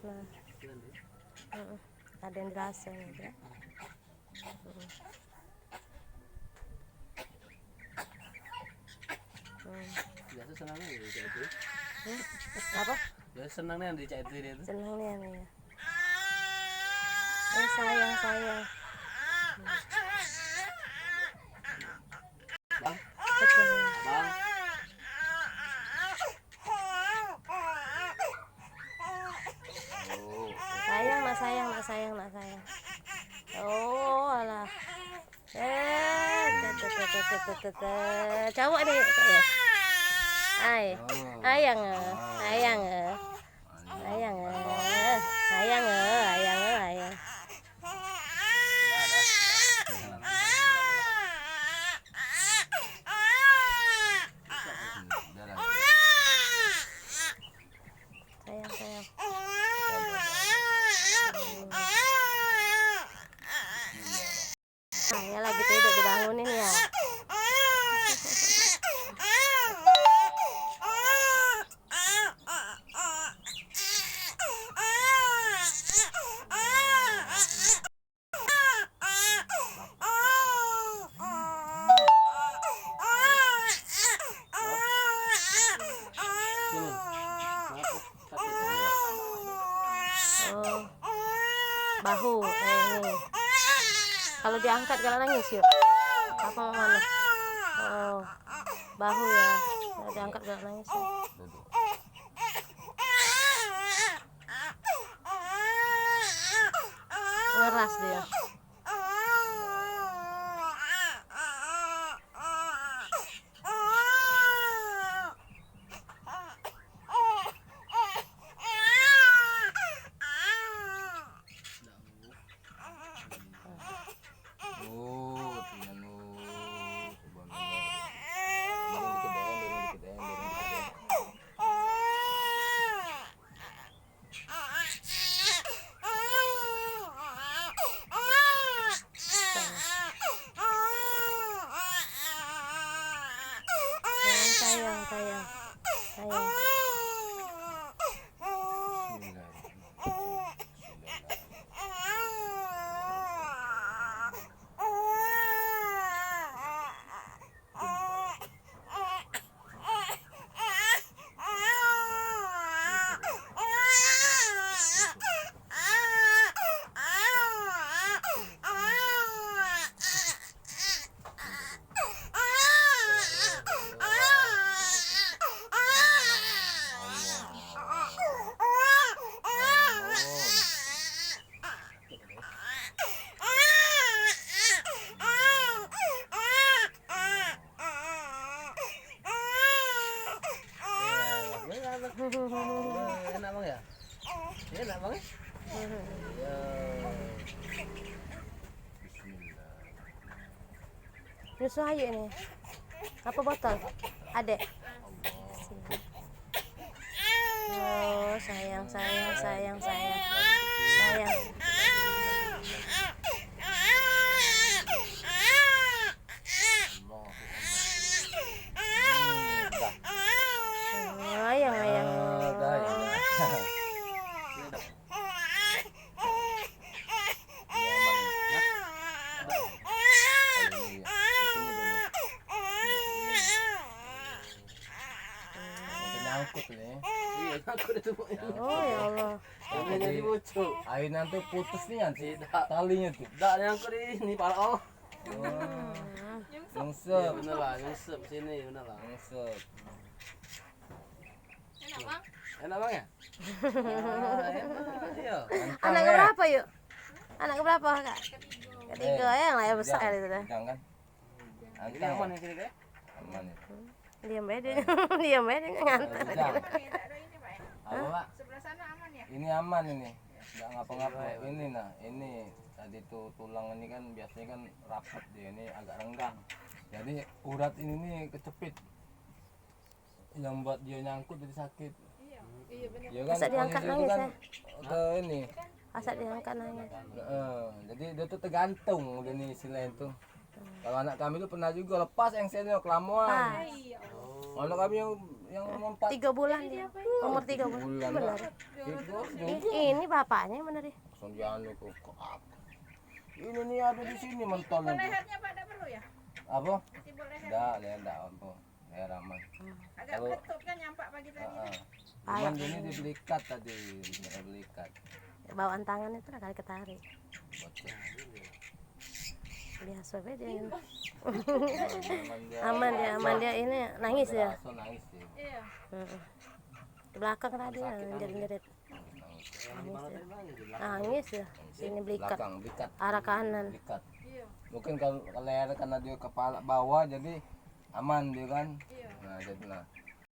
Nah, ada yang dirasa juga. Biasa senangnya ya dicak itu. Apa? Biasa senangnya yang dicak itu dia tuh. Senangnya nih. Sayang. Bang, Betul. bang. Oh, Sayang. Oh, alah. Cowok deh kayak. Ayang. Sayang. Saya lagi tidur dibangunin ya. Oh, bahu ini. Kalau diangkat kalau nangis yuk. Apa mau mana? Oh, bahu ya. Kalau diangkat kalau nangis. Ya. Ngeras dia. Sayang. Enak bang ya? Enak bang ya? Nyusu ayo ini. Apa botol? Adek. Oh, sayang. Nyangkut nih. Iya, nyangkut itu. Oh ya Allah. Ini dibucuk. Akhirnya tuh putus nih nanti talinya tuh. Enggak nyangkut ini Pak. Oh. Nyungsep. Bener lah, nyungsep sini bener lah. Nyungsep. Enak bang ya? Iya. Anak keberapa yuk? Anak keberapa kak? Ketiga ya, yang lain besar itu dah. Kan? Ini aman yang kiri kayak? Aman itu. Diam aja dia ngantuk. Apa Pak? Sebelah sana aman ya? Ini aman ini. Enggak ngapa-ngapa. Ini nah, ini tadi tuh tulang ini kan biasanya kan rapat dia, ini agak renggang. Jadi urat ini nih kecepit. Yang buat dia nyangkut jadi sakit. Iya benar. Ya kan? Masa diangkat posisi itu nangis kan ya? ke ini. Asal diangkat nangis. Jadi dia tuh tergantung udah nih istilahnya itu. Kalau anak kami tuh pernah juga lepas engselnya kelamuan. Pas. Anak kami yang yang empat 3 bulan dia. Umur 3 bulan. bulan Benar. lah. Itu Ini bapaknya benar ya. langsung dianu kok. Ini nih ada di sini mentol itu. Lehernya Pak enggak perlu ya? Apa? Sibuk leher. Enggak apa. Leher aman. Agak Kalau- ketut kan nyampak pagi tadi. Heeh. Cuman ini dibelikat tadi, dibelikat. Bawaan tangan itu lah kali ketarik. Bocor. Biasa be dia ini. Aman dia. Aman dia ini nangis ya. Langsung nangis dia. Iya. Heeh. Di belakang tadi ya jerit-jerit. Nangis ya. Sini belikat Belakang belikat. arah kanan. Belikat. Iya. Mungkin kalau leher karena dia kepala bawah jadi aman dia kan. Iya. Nah jadi nah